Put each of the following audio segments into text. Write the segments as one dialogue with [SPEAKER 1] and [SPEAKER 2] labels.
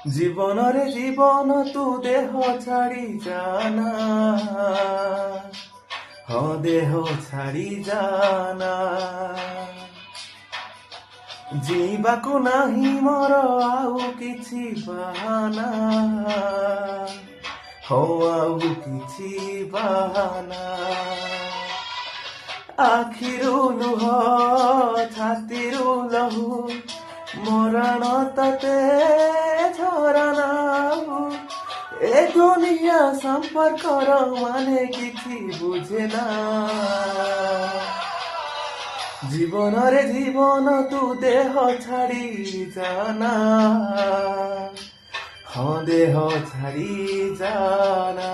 [SPEAKER 1] জীবন রে জীবন তু দেহ ছাড়ি জানা, দেহ ছাড়ি জানা। ଯିବାକୁ ନାହିଁ ମୋର ଆଉ କିଛି ବାହାନା, ଆଉ କିଛି ବାହାନା। ଆଖିରୁ ଲୁହ ଛାତିରୁ ଲହୁ ମରଣ ତତେ ଝରଣା। ଏ ଦୁନିଆ ସମ୍ପର୍କର ମାନେ କିଛି ବୁଝେ ନା। জীবনরে জীবন তু দেহ ছাড়ি জানা, দেহ ছাড়ি জানা।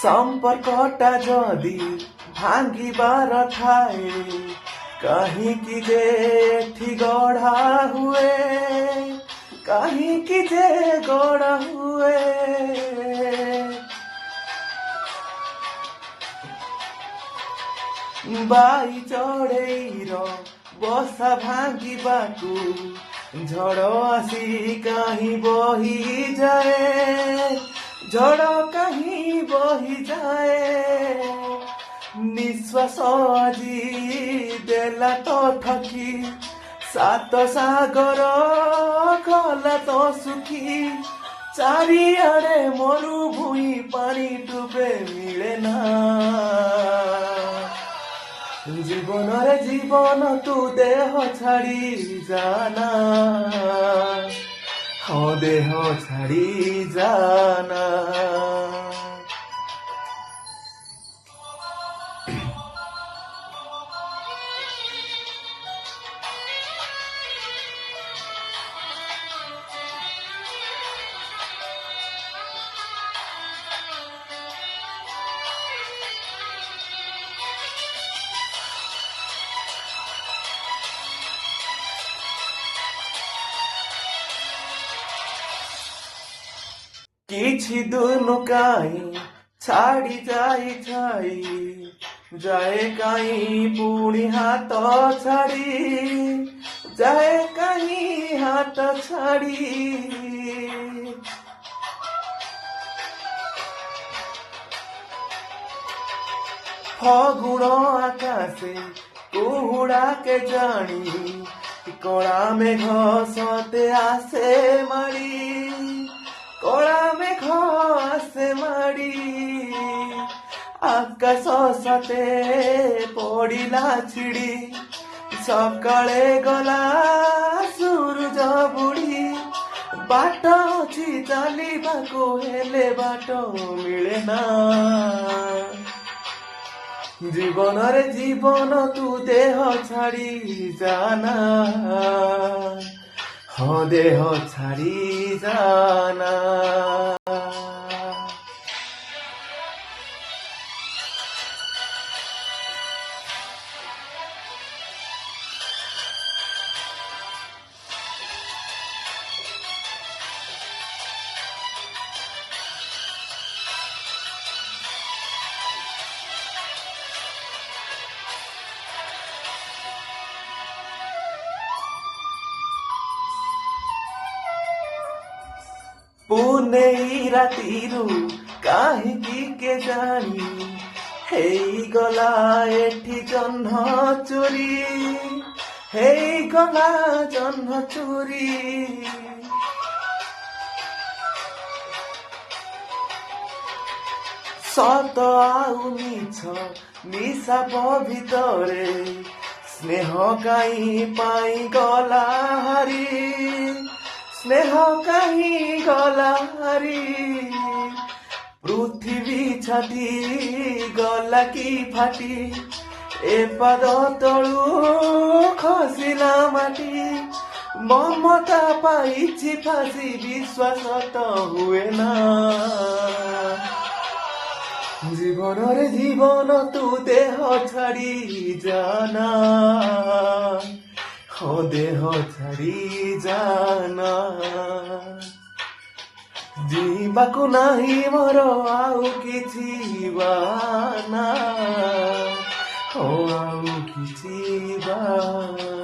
[SPEAKER 1] সম্পর্কটা যদি ভাঙিবার ঠাই, কাহিঁকি যে এଠି গড়া ହୁଏ, କାହିଁକି ଯେ ଗড়ା ହୁଏ। ବାଇ ଚଢ଼େଇର ବସା ଭାଙ୍ଗିବାକୁ ଝଡ଼ ଆସି କାହିଁ ବହିଯାଏ, ঝড় কাহি বহি যায়। নিঃশ্বাস আজি দেলা তো ঠকি, সাত সাগর কলা তো সুখী। চারিআড়ে মরুভূমি পানি ডুবে মিলে না। জীবনরে জীবন তু দেহ ছাড়ি জানা, দেহ ছাড়ি জানা। କିଛି ଦିନ କାହିଁ ଛାଡ଼ି ଯାଇ ଯାଏ କାହିଁ ପୁଣି ହାତ ଛାଡ଼ି, ଯାଏ କାହିଁ ହାତ ଛାଡ଼ି। ଫଗୁଣ ଆକାଶେ କୁହୁଡ଼ା কে জানি, কড়া মেঘ সতে আসে মাড়ি, কড়া মেঘ আসে মাড়ি। আকাশ সতে পড়িলা ছিড়ি, সকালে গলা সূরজ বুড়ি। বাଟ ଅଛି ଚାଲିବାକୁ ହେଲେ ବାଟ ମିଳେ ନା। জীবনরে জীবন তু দেহ ছাড়ি জানা, দেহ ছাড়ি জানা। ପୁନେଇ ରାତିରୁ କାହିଁକି କେଜାଣି ହେଇଗଲା ଏଠି ଜହ୍ନ ଚୋରି, ହେଇଗଲା ଜହ୍ନ ଚୋରି। ସତ ଆଉ ମିଛ ମିଶାପ ଭିତରେ ସ୍ନେହ କାହିଁ ପାଇଁ ଗଲା ହାରି, স্নেহ কাহি গলা হারি। পৃথিবী ছাতি গলা কি ফাটি, এ পাদ তলু খসিলা মাটি। ମମତା ପାଇଛି ଫାସି ବିଶ୍ୱାସ ତ ହୁଏ ନା ଜୀବନରେ ଜୀବନ ତୁ ଦେହ ଛାଡ଼ି ଜାନା हो देह ଛାଡ଼ି ଜାନା ଯିବାକୁ ନାହିଁ ମୋର ଆଉ କିଛି ବାନା हो ଆଉ କିଛି ବାନା